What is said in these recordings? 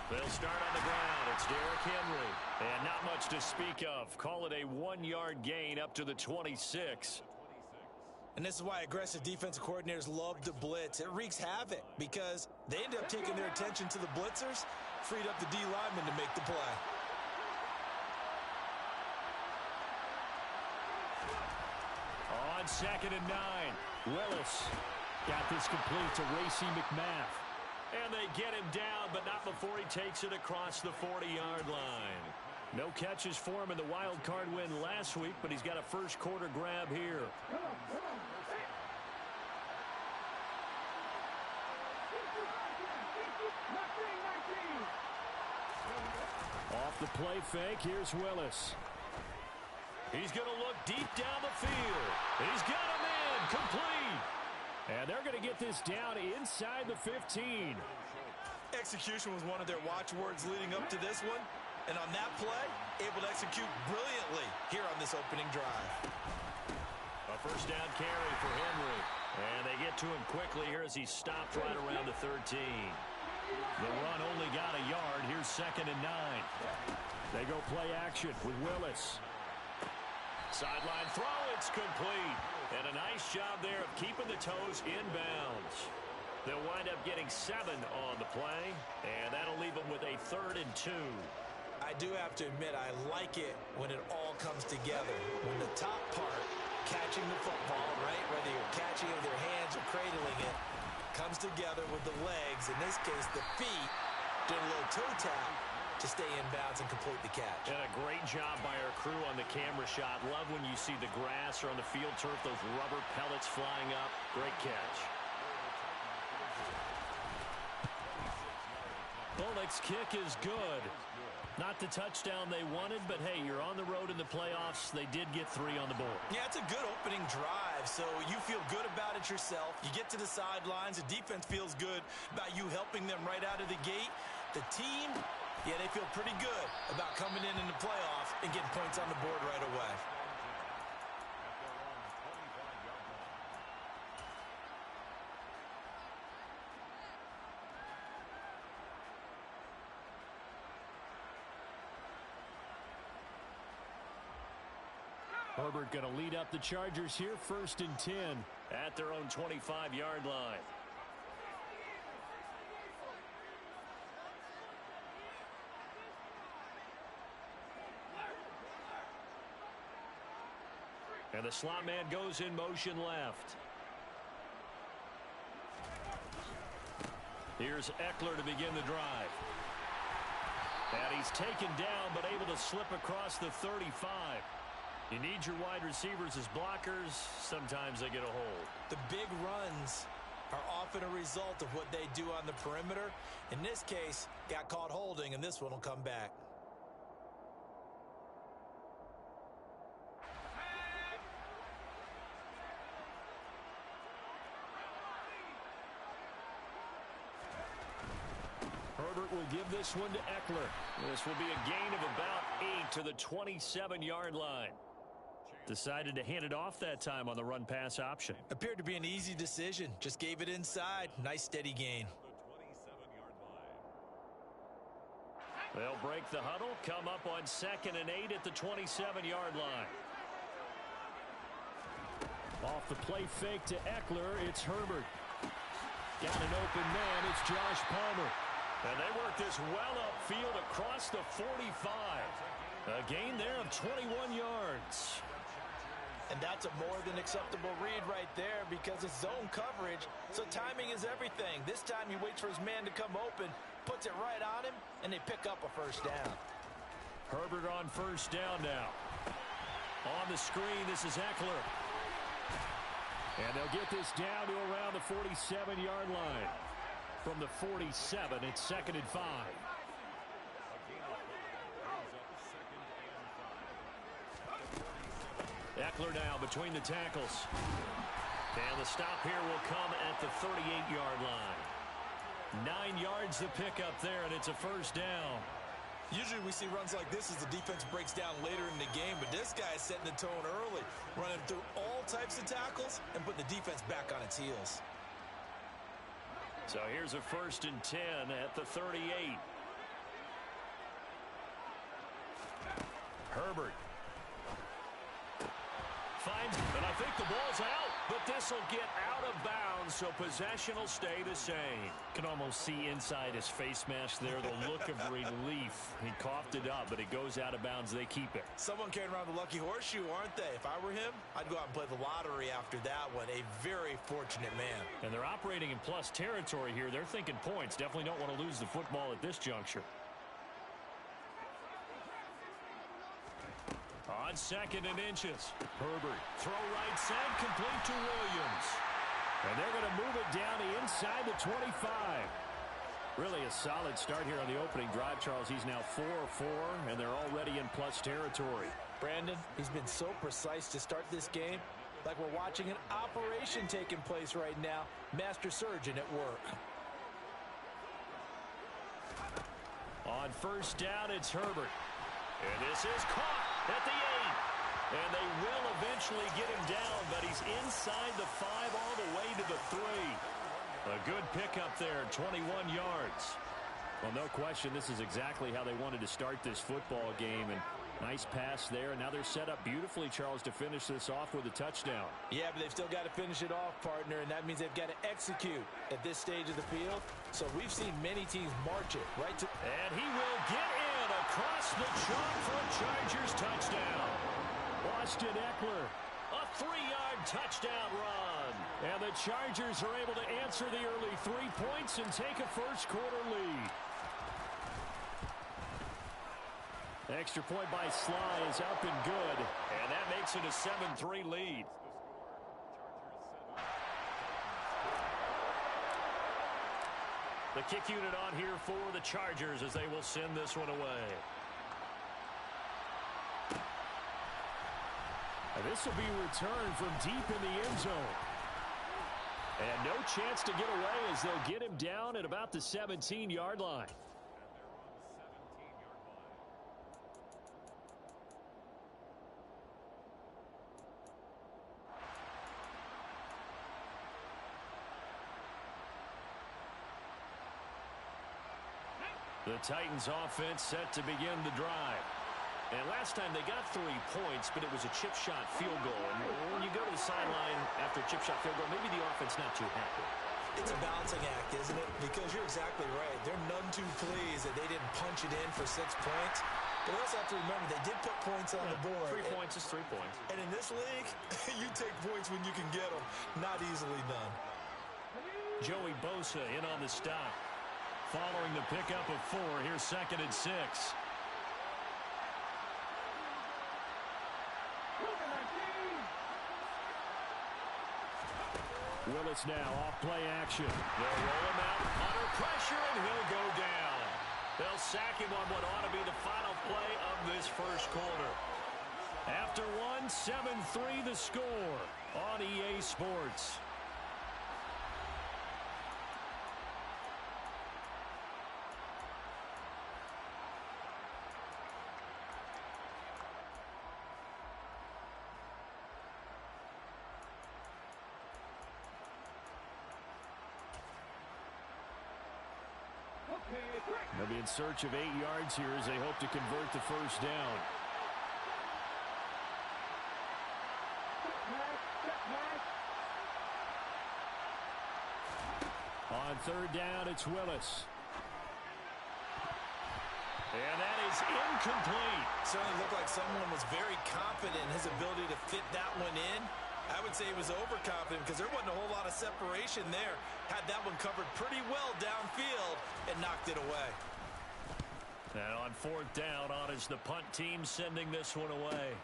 They'll start on the ground. It's Derrick Henry. And not much to speak of. Call it a 1-yard gain up to the 26. And this is why aggressive defensive coordinators love to blitz. It wreaks havoc because they end up taking their attention to the blitzers, freed up the D lineman to make the play. On 2nd and 9, Willis got this complete to Racey McMath. And they get him down, but not before he takes it across the 40-yard line. No catches for him in the wild card win last week, but he's got a first quarter grab here. Off the play fake, here's Willis. He's going to look deep down the field. He's got him in, complete. And they're going to get this down inside the 15. Execution was one of their watchwords leading up to this one. And on that play, able to execute brilliantly here on this opening drive. A first down carry for Henry. And they get to him quickly here as he stopped right around the 13. The run only got a yard. Here's 2nd and 9. They go play action with Willis. Sideline throw, it's complete. And a nice job there of keeping the toes inbounds. They'll wind up getting 7 on the play, and that'll leave them with a 3rd and 2. I do have to admit, I like it when it all comes together. When the top part, catching the football, right, whether you're catching it with your hands or cradling it, comes together with the legs, in this case the feet, doing a little toe tap to stay in bounds and complete the catch. And a great job by our crew on the camera shot. Love when you see the grass or on the field turf, those rubber pellets flying up. Great catch. Bullock's kick is good. Not the touchdown they wanted, but hey, you're on the road in the playoffs. They did get 3 on the board. Yeah, it's a good opening drive, so you feel good about it yourself. You get to the sidelines. The defense feels good about you helping them right out of the gate. The team, yeah, they feel pretty good about coming in the playoffs and getting points on the board right away. Herbert going to lead up the Chargers here, 1st and 10 at their own 25-yard line. And the slot man goes in motion left. Here's Eckler to begin the drive. And he's taken down, but able to slip across the 35. You need your wide receivers as blockers. Sometimes they get a hold. The big runs are often a result of what they do on the perimeter. In this case, got caught holding, and this one will come back. Herbert will give this one to Eckler. This will be a gain of about 8 to the 27-yard line. Decided to hand it off that time on the run-pass option. Appeared to be an easy decision. Just gave it inside. Nice steady gain. They'll break the huddle, come up on 2nd and 8 at the 27-yard line. Off the play fake to Eckler, it's Herbert. Got an open man, it's Josh Palmer. And they work this well upfield across the 45. A gain there of 21 yards. And that's a more than acceptable read right there because it's zone coverage, so timing is everything. This time he waits for his man to come open, puts it right on him, and they pick up a first down. Herbert on first down now. On the screen, this is Eckler. And they'll get this down to around the 47-yard line. From the 47, it's 2nd and 5. Eckler now between the tackles. And the stop here will come at the 38-yard line. 9 yards to pick up there, and it's a first down. Usually we see runs like this as the defense breaks down later in the game, but this guy is setting the tone early, running through all types of tackles and putting the defense back on its heels. So here's a 1st and 10 at the 38. Herbert. Finds, and I think the ball's out, but this will get out of bounds, so possession will stay the same. Can almost see inside his face mask there the look of relief. He coughed it up, but it goes out of bounds. They keep it. Someone carrying around the lucky horseshoe, aren't they? If I were him, I'd go out and play the lottery after that one. A very fortunate man. And they're operating in plus territory here. They're thinking points. Definitely don't want to lose the football at this juncture. On 2nd and inches. Herbert. Throw right side, complete to Williams. And they're going to move it down inside the 25. Really a solid start here on the opening drive, Charles. He's now 4-4, and they're already in plus territory. Brandon, he's been so precise to start this game. Like we're watching an operation taking place right now. Master surgeon at work. On 1st down, it's Herbert. And this is caught at the 8. And they will eventually get him down, but he's inside the 5 all the way to the 3. A good pickup there, 21 yards. Well, no question, this is exactly how they wanted to start this football game. And nice pass there. And now they're set up beautifully, Charles, to finish this off with a touchdown. Yeah, but they've still got to finish it off, partner, and that means they've got to execute at this stage of the field. So we've seen many teams march it right to... And he will get in across the chalk for a Chargers touchdown. Austin Eckler. A 3-yard touchdown run. And the Chargers are able to answer the early 3 points and take a first-quarter lead. Extra point by Sly is up and good. And that makes it a 7-3 lead. The kick unit on here for the Chargers as they will send this one away. And this will be returned from deep in the end zone. And no chance to get away as they'll get him down at about the 17-yard line. The Titans offense set to begin the drive. And last time they got 3 points, but it was a chip shot field goal. And when you go to the sideline after a chip shot field goal, maybe the offense not too happy. It's a balancing act, isn't it? Because you're exactly right. They're none too pleased that they didn't punch it in for 6 points. But we also have to remember they did put points on the board. 3 points is 3 points. And in this league, you take points when you can get them. Not easily done. Joey Bosa in on the stop. Following the pickup of 4, here's 2nd and 6. Willis now off play action. They'll roll him out under pressure, and he'll go down. They'll sack him on what ought to be the final play of this first quarter. After 1, 7-3 the score on EA Sports. They'll be in search of 8 yards here as they hope to convert the first down. On 3rd down, it's Willis. And that is incomplete. Certainly looked like someone was very confident in his ability to fit that one in. I would say he was overconfident because there wasn't a whole lot of separation there. Had that one covered pretty well downfield and knocked it away. And on 4th down, on is the punt team sending this one away.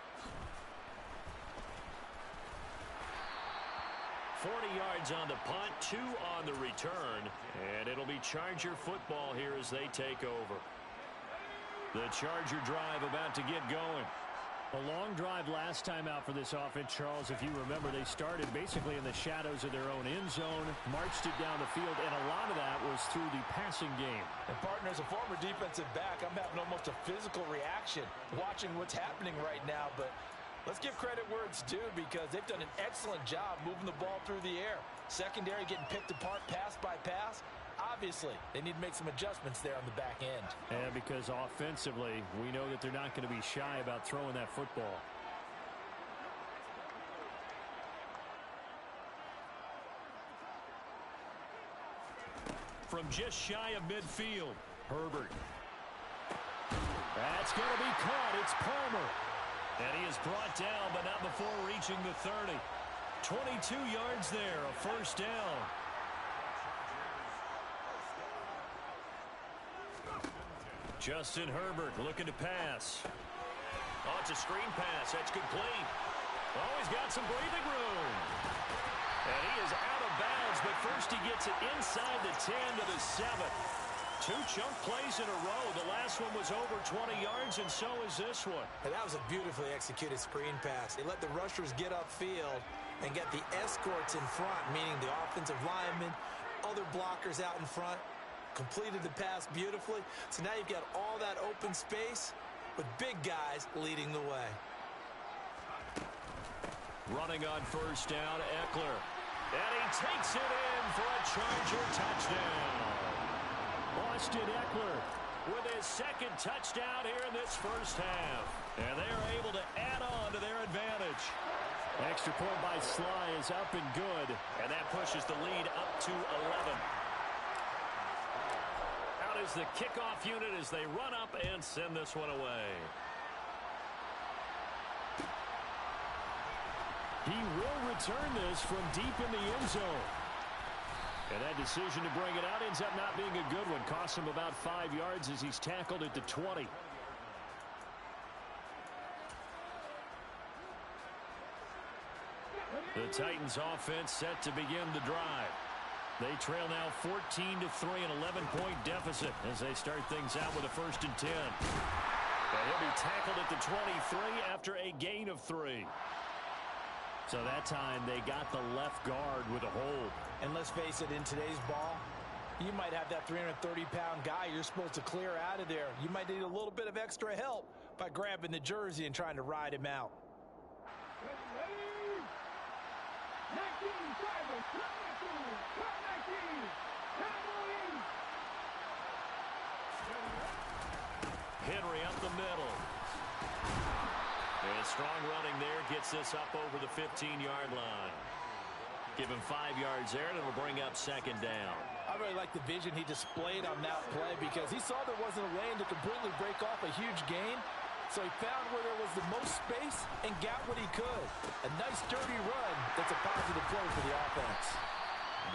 40 yards on the punt, 2 on the return. And it'll be Charger football here as they take over. The Charger drive about to get going. A long drive last time out for this offense, Charles. If you remember, they started basically in the shadows of their own end zone, marched it down the field, and a lot of that was through the passing game. And, partner, as a former defensive back, I'm having almost a physical reaction watching what's happening right now. But let's give credit where it's due because they've done an excellent job moving the ball through the air. Secondary getting picked apart pass by pass. obviously, they need to make some adjustments there on the back end. And because offensively, we know that they're not going to be shy about throwing that football. From just shy of midfield, Herbert. That's going to be caught. It's Palmer. And he is brought down, but not before reaching the 30. 22 yards there, a first down. Justin Herbert looking to pass. Oh, it's a screen pass. That's complete. Oh, he's got some breathing room. And he is out of bounds, but first he gets it inside the 10 to the 7. Two chunk plays in a row. The last one was over 20 yards, and so is this one. And that was a beautifully executed screen pass. They let the rushers get upfield and get the escorts in front, meaning the offensive linemen, other blockers out in front, completed the pass beautifully. So now you've got all that open space with big guys leading the way. Running on first down, Eckler. And he takes it in for a Charger touchdown. Austin Eckler with his second touchdown here in this first half. And they are able to add on to their advantage. Extra point by Sly is up and good. And that pushes the lead up to 11. Out is the kickoff unit as they run up and send this one away. He will return this from deep in the end zone. And that decision to bring it out ends up not being a good one. Costs him about 5 yards as he's tackled at the 20. The Titans offense set to begin the drive. They trail now 14-3, an 11-point deficit as they start things out with a 1st and 10. And he'll be tackled at the 23 after a gain of 3. So that time they got the left guard with a hold. And let's face it, in today's ball, you might have that 330-pound guy you're supposed to clear out of there. You might need a little bit of extra help by grabbing the jersey and trying to ride him out. Henry up the middle. And strong running there gets this up over the 15-yard line. Give him 5 yards there, and it'll bring up 2nd down. I really like the vision he displayed on that play because he saw there wasn't a lane to completely break off a huge gain. So he found where there was the most space and got what he could. A nice, dirty run that's a positive play for the offense.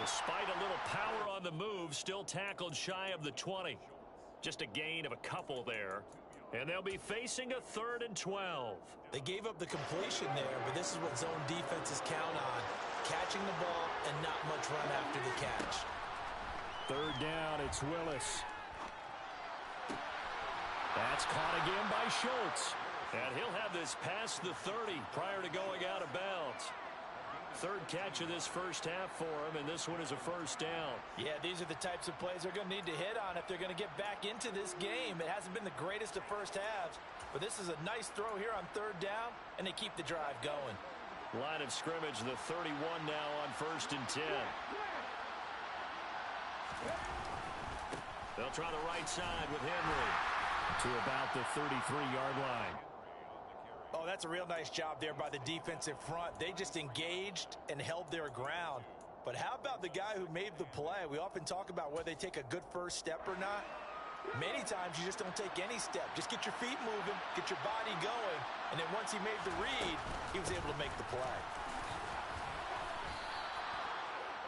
Despite a little power on the move, still tackled shy of the 20. Just a gain of a couple there. And they'll be facing a 3rd and 12. They gave up the completion there, but this is what zone defenses count on. Catching the ball and not much run after the catch. 3rd down, it's Willis. That's caught again by Schultz. And he'll have this past the 30 prior to going out of bounds. 3rd catch of this first half for him, and this one is a 1st down. Yeah, these are the types of plays they're going to need to hit on if they're going to get back into this game. It hasn't been the greatest of first halves, but this is a nice throw here on 3rd down, and they keep the drive going. Line of scrimmage, the 31 now on 1st and 10. They'll try the right side with Henry to about the 33-yard line. Oh, that's a real nice job there by the defensive front. They just engaged and held their ground. But how about the guy who made the play? We often talk about whether they take a good first step or not. Many times you just don't take any step. Just get your feet moving, get your body going, and then once he made the read, he was able to make the play.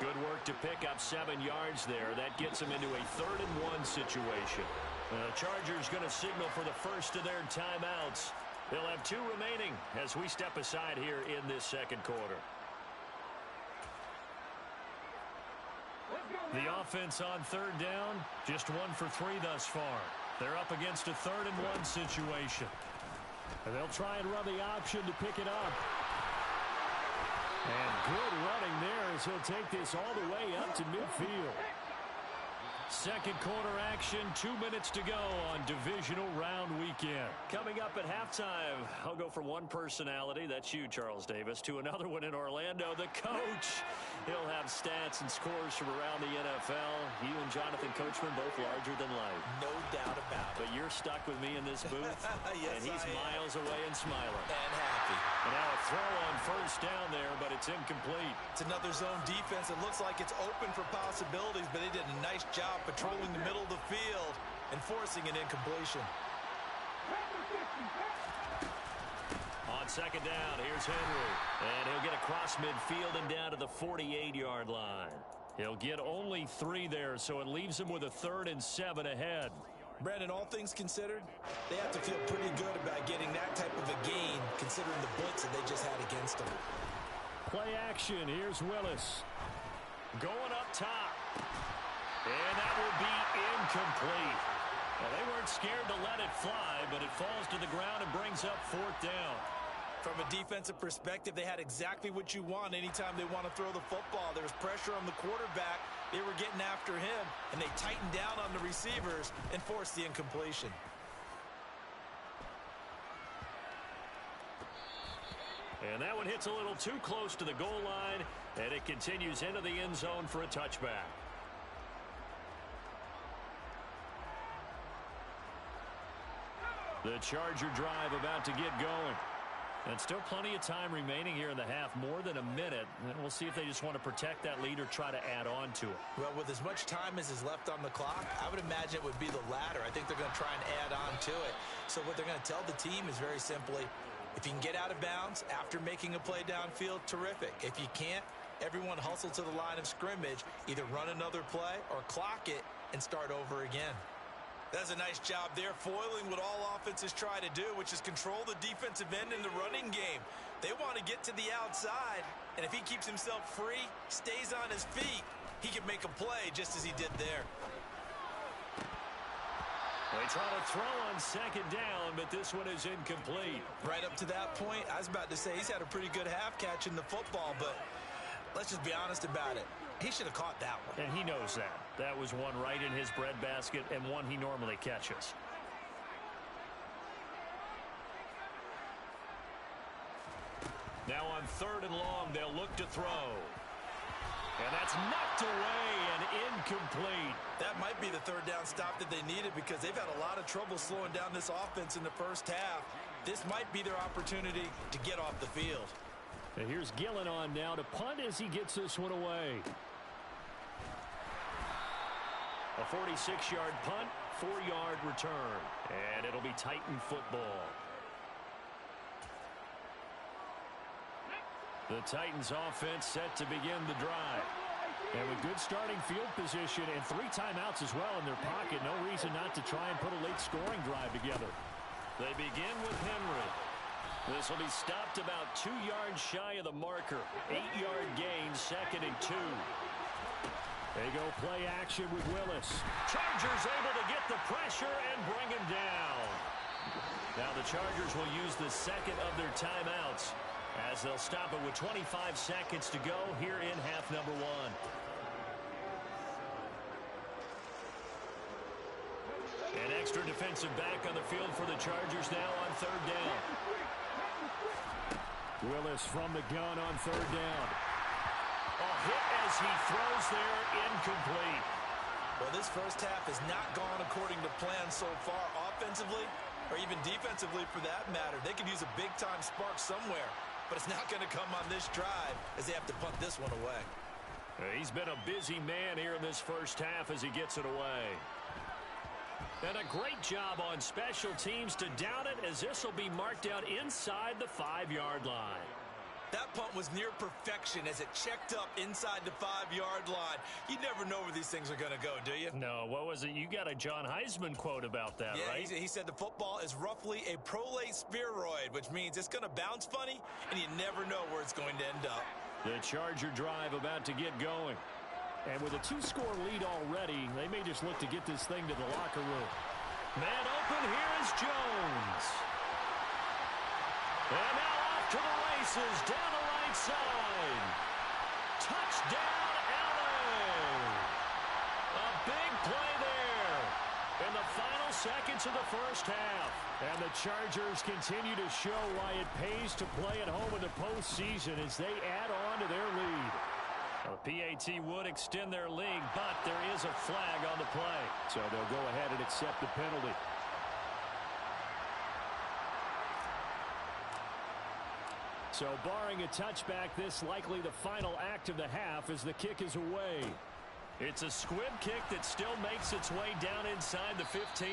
Good work to pick up 7 yards there. That gets him into a 3rd and 1 situation. The Chargers going to signal for the first of their timeouts. They'll have 2 remaining as we step aside here in this 2nd quarter. The offense on 3rd down, just 1 for 3 thus far. They're up against a 3rd and 1 situation. And they'll try and run the option to pick it up. And good running there as he'll take this all the way up to midfield. 2nd quarter action, 2 minutes to go on divisional round weekend. Coming up at halftime, I'll go from one personality, that's you, Charles Davis, to another one in Orlando, the coach. He'll have stats and scores from around the NFL. You and Jonathan Coachman, both larger than life. No doubt about it. But you're stuck with me in this booth, yes, and he's miles away and smiling. And happy. And now a throw on first down there, but it's incomplete. It's another zone defense. It looks like it's open for possibilities, but they did a nice job patrolling the middle of the field and forcing an incompletion. On second down, here's Henry. And he'll get across midfield and down to the 48-yard line. He'll get only 3 there, so it leaves him with a 3rd and 7 ahead. Brandon, all things considered, they have to feel pretty good about getting that type of a gain, considering the blitz that they just had against them. Play action. Here's Willis. Going up top. And that will be incomplete. Well, they weren't scared to let it fly, but it falls to the ground and brings up 4th down. From a defensive perspective, they had exactly what you want anytime they want to throw the football. There was pressure on the quarterback. They were getting after him, and they tightened down on the receivers and forced the incompletion. And that one hits a little too close to the goal line, and it continues into the end zone for a touchback. The Charger drive about to get going. And still plenty of time remaining here in the half, more than a minute. And we'll see if they just want to protect that lead or try to add on to it. Well, with as much time as is left on the clock, I would imagine it would be the latter. I think they're going to try and add on to it. So what they're going to tell the team is very simply, if you can get out of bounds after making a play downfield, terrific. If you can't, everyone hustle to the line of scrimmage, either run another play or clock it and start over again. That's a nice job there, foiling what all offenses try to do, which is control the defensive end in the running game. They want to get to the outside, and if he keeps himself free, stays on his feet, he can make a play just as he did there. They try to throw on second down, but this one is incomplete. Right up to that point, I was about to say he's had a pretty good half catching the football, but let's just be honest about it. He should have caught that one. And he knows that. That was one right in his breadbasket and one he normally catches. Now on 3rd and long, they'll look to throw. And that's knocked away and incomplete. That might be the 3rd down stop that they needed because they've had a lot of trouble slowing down this offense in the first half. This might be their opportunity to get off the field. And here's Gillen on now to punt as he gets this one away. A 46-yard punt, 4-yard return. And it'll be Titan football. The Titans offense set to begin the drive. And with good starting field position and 3 timeouts as well in their pocket, no reason not to try and put a late scoring drive together. They begin with Henry. This will be stopped about 2 yards shy of the marker. 8-yard gain, 2nd and 2. They go play action with Willis. Chargers able to get the pressure and bring him down. Now the Chargers will use the 2nd of their timeouts as they'll stop it with 25 seconds to go here in half number 1. An extra defensive back on the field for the Chargers now on 3rd down. Willis from the gun on 3rd down. A hit as he throws there, incomplete. Well, this first half has not gone according to plan so far offensively or even defensively for that matter. They could use a big-time spark somewhere, but it's not going to come on this drive as they have to punt this one away. He's been a busy man here in this first half as he gets it away. And a great job on special teams to down it as this will be marked out inside the 5-yard line. That punt was near perfection as it checked up inside the 5-yard line. You never know where these things are going to go, do you? No, what was it? You got a John Heisman quote about that, right? Yeah, he said the football is roughly a prolate spheroid, which means it's going to bounce funny, and you never know where it's going to end up. The Charger drive about to get going. And with a 2-score lead already, they may just look to get this thing to the locker room. Man open, here is Jones. And now off to the races, down the right side. Touchdown, LA. A big play there in the final seconds of the first half. And the Chargers continue to show why it pays to play at home in the postseason as they add on to their lead. Well, the PAT would extend their lead, but there is a flag on the play. So they'll go ahead and accept the penalty. So barring a touchback, this likely the final act of the half as the kick is away. It's a squib kick that still makes its way down inside the 15.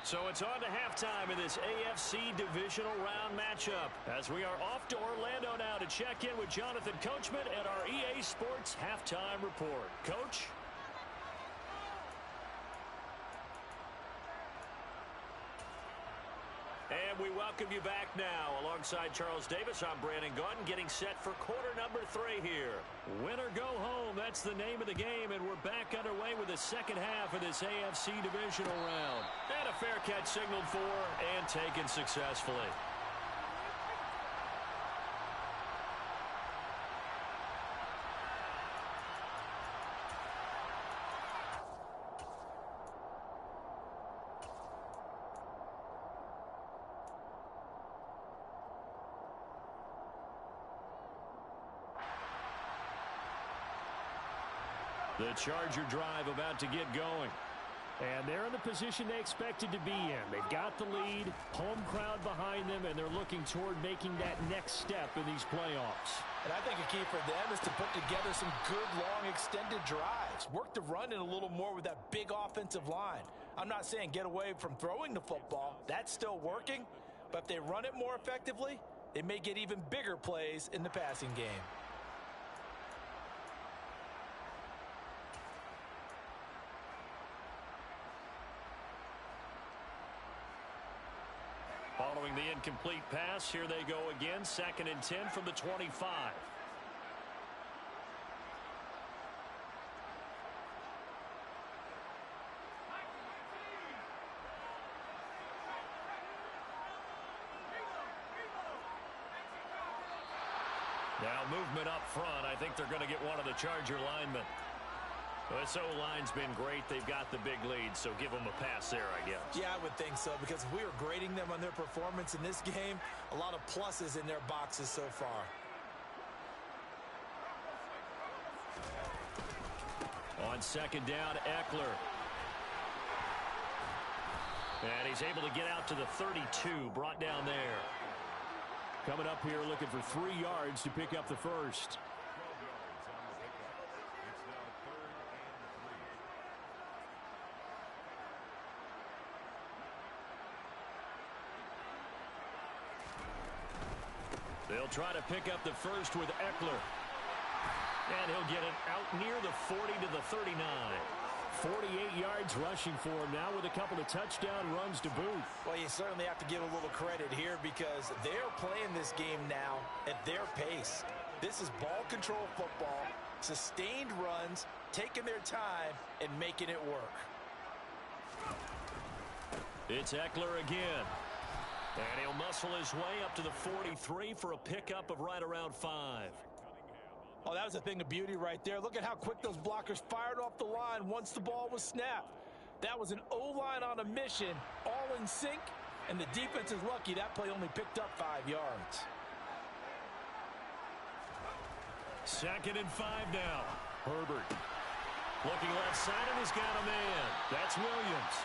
So it's on to halftime in this AFC divisional round matchup as we are off to Orlando now to check in with Jonathan Coachman at our EA Sports Halftime Report. Coach? And we welcome you back now. Alongside Charles Davis, I'm Brandon Gaudin, getting set for quarter number 3 here. Win or go home, that's the name of the game, and we're back underway with the second half of this AFC divisional round. And a fair catch signaled for and taken successfully. The Charger drive about to get going. And they're in the position they expected to be in. They've got the lead, home crowd behind them, and they're looking toward making that next step in these playoffs. And I think a key for them is to put together some good, long, extended drives. Work the run in a little more with that big offensive line. I'm not saying get away from throwing the football. That's still working. But if they run it more effectively, they may get even bigger plays in the passing game. Following the incomplete pass, here they go again. 2nd and 10 from the 25. Now movement up front. I think they're going to get one of the Charger linemen. This O-line's been great. They've got the big lead, so give them a pass there, I guess. Yeah, I would think so, because if we were grading them on their performance in this game, a lot of pluses in their boxes so far. On 2nd down, Eckler. And he's able to get out to the 32, brought down there. Coming up here looking for 3 yards to pick up the first. They'll try to pick up the first with Eckler. And he'll get it out near the 40 to the 39. 48 yards rushing for him now with a couple of touchdown runs to boot. Well, you certainly have to give a little credit here because they're playing this game now at their pace. This is ball control football, sustained runs, taking their time, and making it work. It's Eckler again. And he'll muscle his way up to the 43 for a pickup of right around 5. Oh, that was a thing of beauty right there. Look at how quick those blockers fired off the line once the ball was snapped. That was an O-line on a mission, all in sync, and the defense is lucky that play only picked up 5 yards. 2nd and 5 now. Herbert looking left side, and he's got a man. That's Williams.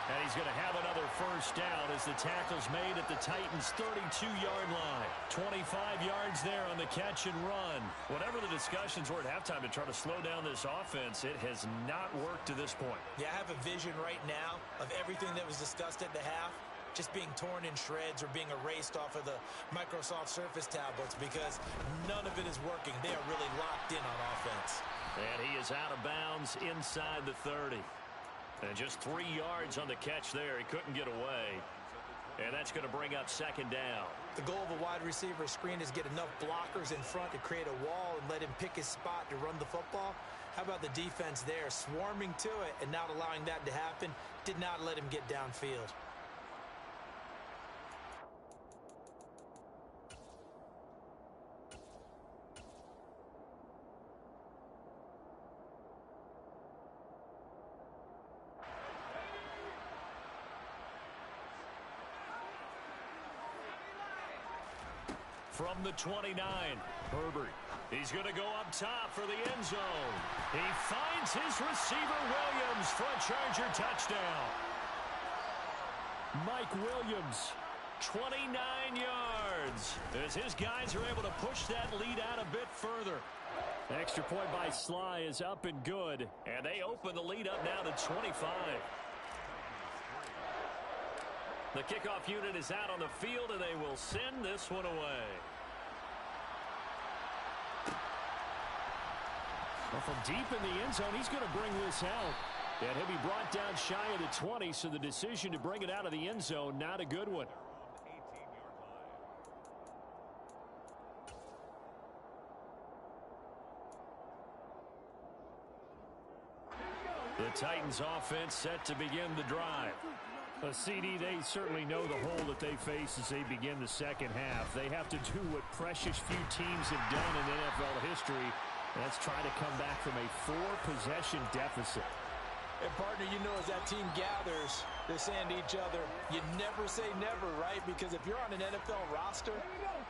And he's going to have another first down as the tackle's made at the Titans' 32-yard line. 25 yards there on the catch and run. Whatever the discussions were at halftime to try to slow down this offense, it has not worked to this point. Yeah, I have a vision right now of everything that was discussed at the half just being torn in shreds or being erased off of the Microsoft Surface tablets because none of it is working. They are really locked in on offense. And he is out of bounds inside the 30. And just 3 yards on the catch there. He couldn't get away. And that's going to bring up 2nd down. The goal of a wide receiver screen is get enough blockers in front to create a wall and let him pick his spot to run the football. How about the defense there, swarming to it and not allowing that to happen? Did not let him get downfield. from the 29. Herbert. He's going to go up top for the end zone. He finds his receiver, Williams, for a Charger touchdown. Mike Williams, 29 yards, as his guys are able to push that lead out a bit further. Extra point by Sly is up and good, and they open the lead up now to 25. The kickoff unit is out on the field, and they will send this one away. Well, from deep in the end zone, he's going to bring this out. And he'll be brought down shy of the 20, so the decision to bring it out of the end zone, not a good one. The Titans offense set to begin the drive. A CD, they certainly know the hole that they face as they begin the second half. They have to do what precious few teams have done in NFL history. That's try to come back from a 4-possession deficit. And, partner, you know, as that team gathers, they're saying to each other, you never say never, right? Because if you're on an NFL roster,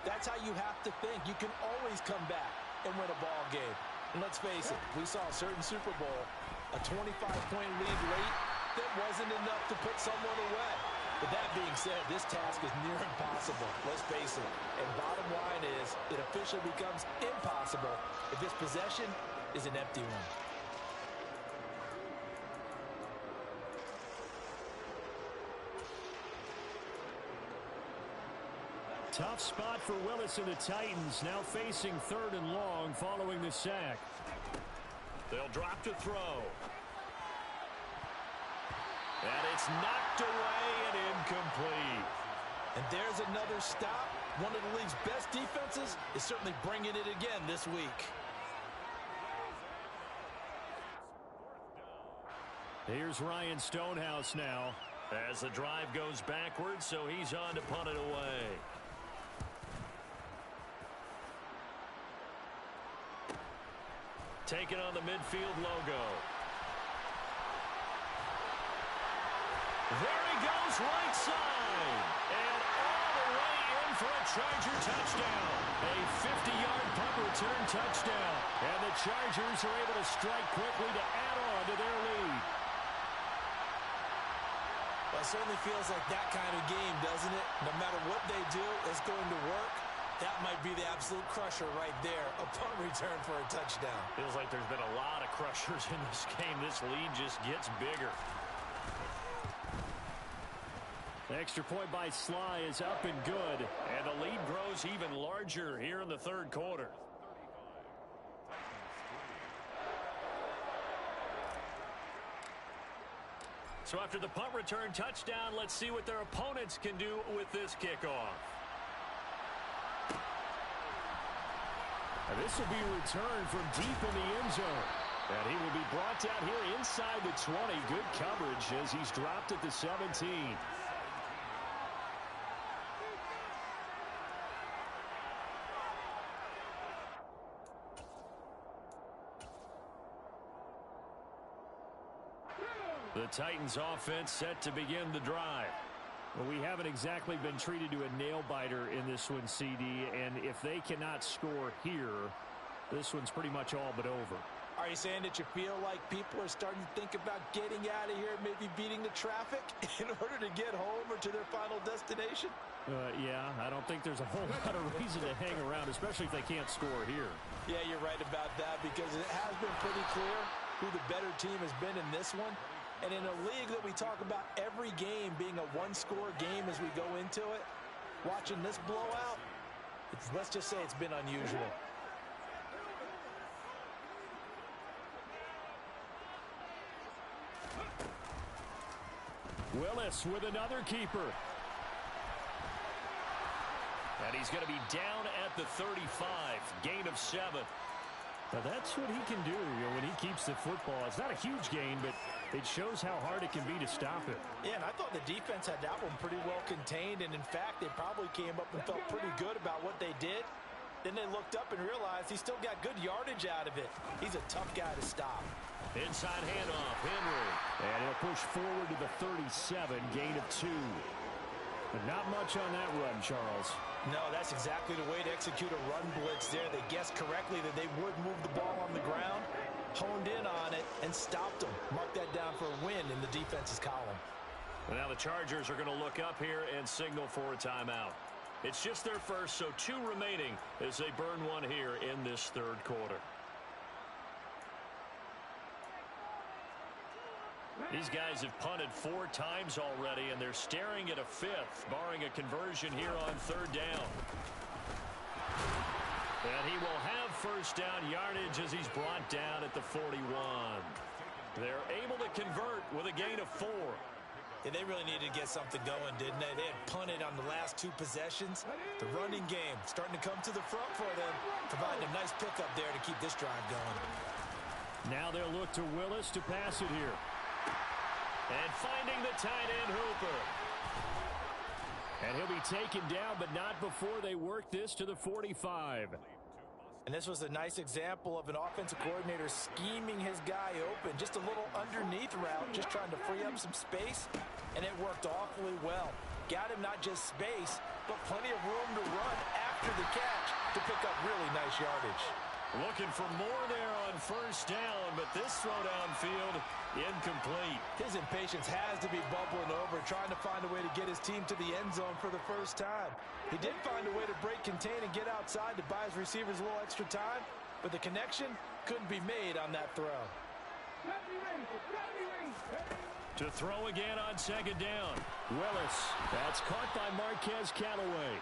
that's how you have to think. You can always come back and win a ball game. And let's face it, we saw a certain Super Bowl, a 25-point lead late, that wasn't enough to put someone away. But that being said, this task is near impossible. Let's face it. And bottom line is, it officially becomes impossible if this possession is an empty one. Tough spot for Willis and the Titans, now facing 3rd and long following the sack. They'll drop to throw. And it's knocked away and incomplete. And there's another stop. One of the league's best defenses is certainly bringing it again this week. Here's Ryan Stonehouse now as the drive goes backwards, so he's on to punt it away. Taking on the midfield logo. There he goes, right side. And all the way in for a Charger touchdown. A 50-yard punt return touchdown. And the Chargers are able to strike quickly to add on to their lead. Well, it certainly feels like that kind of game, doesn't it? No matter what they do, it's going to work. That might be the absolute crusher right there. A punt return for a touchdown. Feels like there's been a lot of crushers in this game. This lead just gets bigger. The extra point by Sly is up and good. And the lead grows even larger here in the 3rd quarter. So after the punt return touchdown, let's see what their opponents can do with this kickoff. And this will be returned from deep in the end zone. And he will be brought down here inside the 20. Good coverage as he's dropped at the 17. The Titans offense set to begin the drive. Well, we haven't exactly been treated to a nail-biter in this one, CD, and if they cannot score here, this one's pretty much all but over. Are you saying that you feel like people are starting to think about getting out of here, maybe beating the traffic in order to get home or to their final destination? Yeah, I don't think there's a whole lot of reason to hang around, especially if they can't score here. Yeah, you're right about that because it has been pretty clear who the better team has been in this one. And in a league that we talk about every game being a one-score game as we go into it, watching this blowout, let's just say it's been unusual. Willis with another keeper. And he's going to be down at the 35, gain of 7. Now that's what he can do when he keeps the football. It's not a huge gain, but it shows how hard it can be to stop it. Yeah, and I thought the defense had that one pretty well contained, and in fact, they probably came up and felt pretty good about what they did. Then they looked up and realized he still got good yardage out of it. He's a tough guy to stop. Inside handoff, Henry. And he'll push forward to the 37, gain of 2. But not much on that run, Charles. No, that's exactly the way to execute a run blitz there. They guessed correctly that they would move the ball on the ground, honed in on it, and stopped them. Mark that down for a win in the defense's column. Well, now the Chargers are going to look up here and signal for a timeout. It's just their first, so 2 remaining as they burn one here in this third quarter. These guys have punted 4 times already, and they're staring at a 5th, barring a conversion here on 3rd down. And he will have first down yardage as he's brought down at the 41. They're able to convert with a gain of 4. Yeah, they really needed to get something going, didn't they? They had punted on the last 2 possessions. The running game starting to come to the front for them, providing a nice pickup there to keep this drive going. Now they'll look to Willis to pass it here. And finding the tight end Hooper. And he'll be taken down, but not before they work this to the 45. And this was a nice example of an offensive coordinator scheming his guy open. Just a little underneath route, just trying to free up some space, and it worked awfully well. Got him not just space, but plenty of room to run after the catch to pick up really nice yardage. Looking for more there on first down, but this throw downfield incomplete. His impatience has to be bubbling over, trying to find a way to get his team to the end zone for the first time. He did find a way to break, contain, and get outside to buy his receivers a little extra time, but the connection couldn't be made on that throw. To throw again on 2nd down. Willis. That's caught by Marquez Callaway.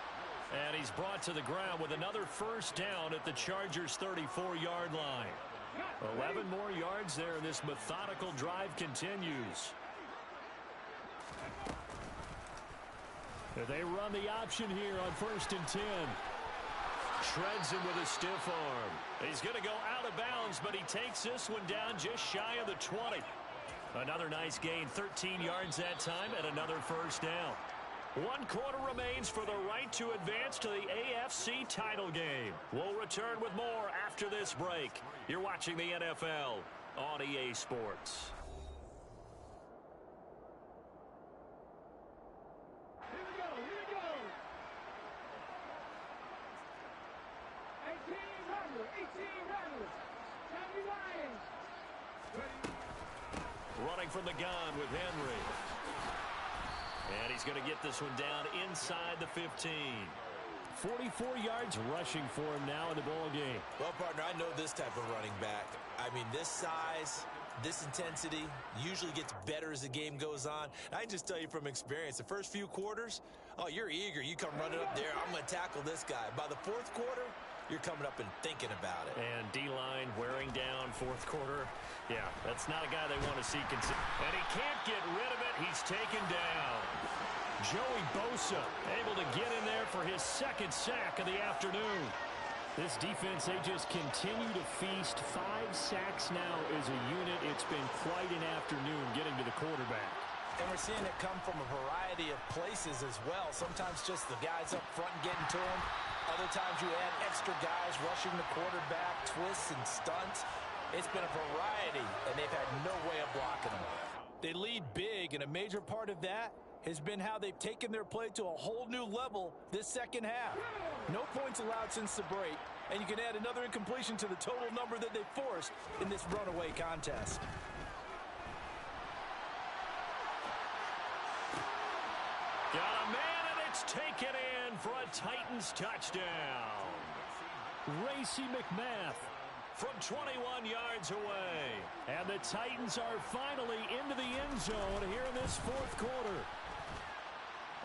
And he's brought to the ground with another first down at the Chargers' 34-yard line. 11 more yards there, and this methodical drive continues. They run the option here on 1st and 10. Shreds him with a stiff arm. He's going to go out of bounds, but he takes this one down just shy of the 20. Another nice gain, 13 yards that time, and another first down. 1 quarter remains for the right to advance to the AFC title game. We'll return with more after this break. You're watching the NFL on EA Sports. Here we go. 18 runners. Tommy Lions. Running from the gun with Henry. And he's going to get this one down inside the 15. 44 yards rushing for him now in the ball game. Well, partner, I know this type of running back. I mean, this size, this intensity usually gets better as the game goes on. And I can just tell you from experience, the first few quarters, oh, you're eager. You come running up there. I'm going to tackle this guy. By the 4th quarter, you're coming up and thinking about it. And D-line wearing down 4th quarter. Yeah, that's not a guy they want to see. And he can't get rid of it. He's taken down. Joey Bosa able to get in there for his 2nd sack of the afternoon. This defense, they just continue to feast. 5 sacks now as a unit. It's been quite an afternoon getting to the quarterback. And we're seeing it come from a variety of places as well. Sometimes just the guys up front getting to him. Other times you add extra guys rushing the quarterback, twists and stunts. It's been a variety, and they've had no way of blocking them. They lead big, and a major part of that has been how they've taken their play to a whole new level this second half. No points allowed since the break, and you can add another incompletion to the total number that they forced in this runaway contest. Got a man, and it's taken in for a Titans touchdown. Racey McMath from 21 yards away. And the Titans are finally into the end zone here in this 4th quarter.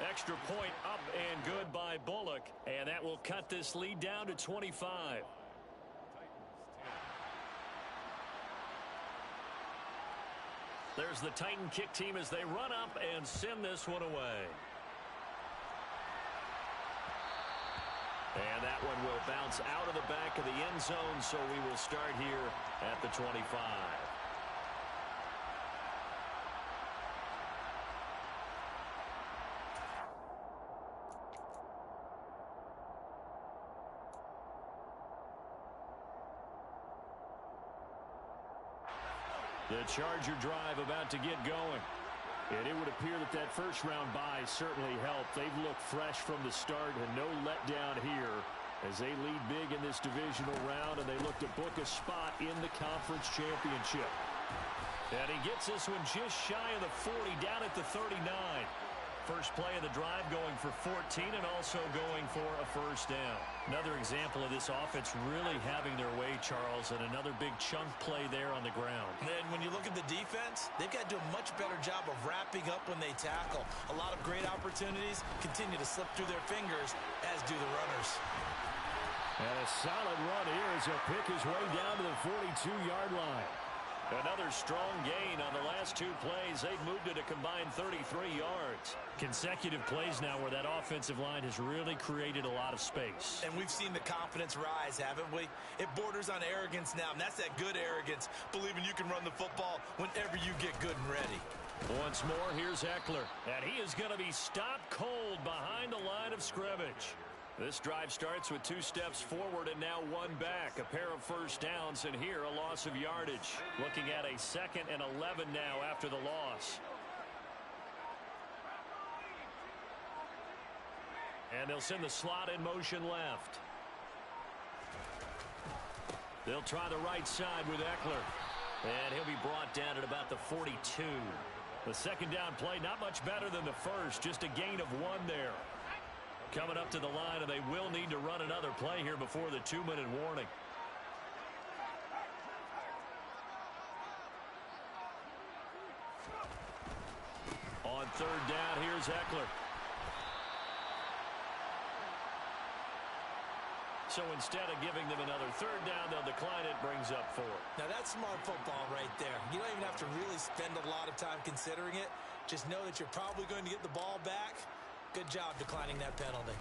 Extra point up and good by Bullock. And that will cut this lead down to 25. There's the Titan kick team as they run up and send this one away. And that one will bounce out of the back of the end zone, so we will start here at the 25. The Charger drive about to get going. And it would appear that that first-round bye certainly helped. They've looked fresh from the start and no letdown here as they lead big in this divisional round, and they look to book a spot in the conference championship. And he gets this one just shy of the 40, down at the 39. First play of the drive going for 14 and also going for a first down. Another example of this offense really having their way, Charles, and another big chunk play there on the ground. And when you look at the defense, they've got to do a much better job of wrapping up when they tackle. A lot of great opportunities continue to slip through their fingers, as do the runners. And a solid run here as he'll pick his way down to the 42-yard line. Another strong gain on the last two plays. They've moved it a combined 33 yards. Consecutive plays now where that offensive line has really created a lot of space. And we've seen the confidence rise, haven't we? It borders on arrogance now, and that's that good arrogance, believing you can run the football whenever you get good and ready. Once more, here's Eckler. And he is going to be stopped cold behind the line of scrimmage. This drive starts with 2 steps forward and now 1 back. A pair of first downs, and here a loss of yardage. Looking at a 2nd and 11 now after the loss. And they'll send the slot in motion left. They'll try the right side with Eckler. And he'll be brought down at about the 42. The second down play, not much better than the first. Just a gain of 1 there. Coming up to the line, and they will need to run another play here before the 2-minute warning. On third down, here's Eckler. So instead of giving them another third down, they'll decline it, brings up 4. Now that's smart football right there. You don't even have to really spend a lot of time considering it. Just know that you're probably going to get the ball back. Good job declining that penalty.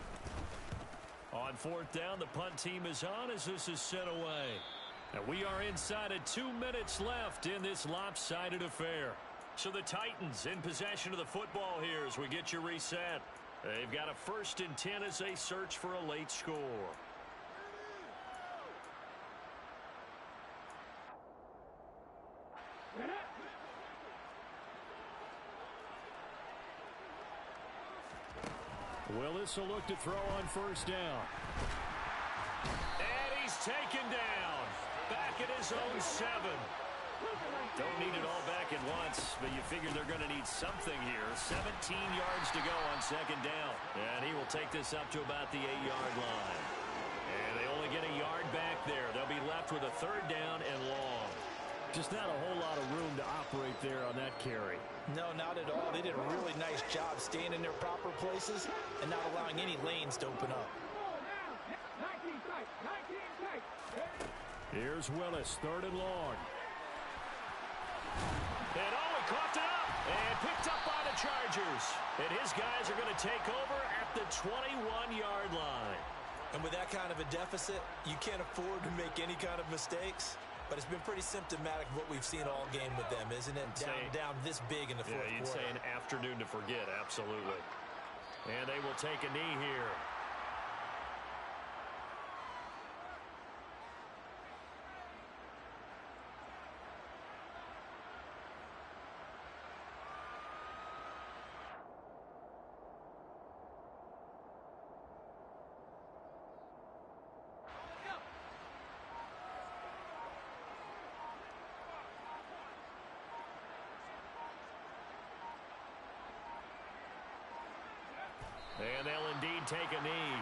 On fourth down, the punt team is on as this is sent away. Now we are inside of 2 minutes left in this lopsided affair. So the Titans in possession of the football here as we get you reset. They've got a 1st and 10 as they search for a late score. Willis will look to throw on first down. And he's taken down. Back at his own 7. Don't need it all back at once, but you figure they're going to need something here. 17 yards to go on second down. And he will take this up to about the 8-yard line. And they only get a yard back there. They'll be left with a third down and long. Just not a whole lot of room to operate there on that carry. No, not at all. They did a really nice job staying in their proper places and not allowing any lanes to open up. Here's Willis, 3rd and long. And he coughed it up and picked up by the Chargers. And his guys are going to take over at the 21-yard line. And with that kind of a deficit, you can't afford to make any kind of mistakes. But it's been pretty symptomatic of what we've seen all game with them, isn't it? Down this big in the fourth quarter. You'd say an afternoon to forget, absolutely. And they will take a knee here. And they'll indeed take a knee.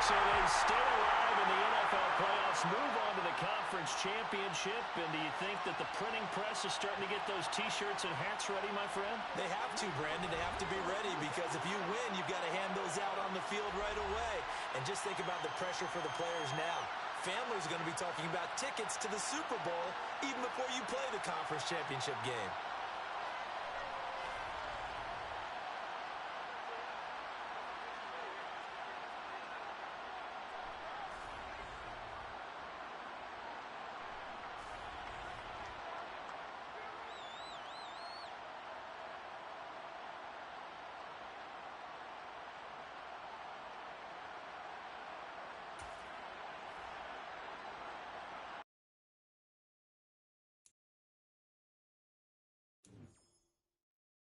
So they stay alive in the NFL playoffs, move on to the conference championship. And do you think that the printing press is starting to get those T-shirts and hats ready, my friend? They have to, Brandon. They have to be ready because if you win, you've got to hand those out on the field right away. And just think about the pressure for the players now. Families are going to be talking about tickets to the Super Bowl even before you play the conference championship game.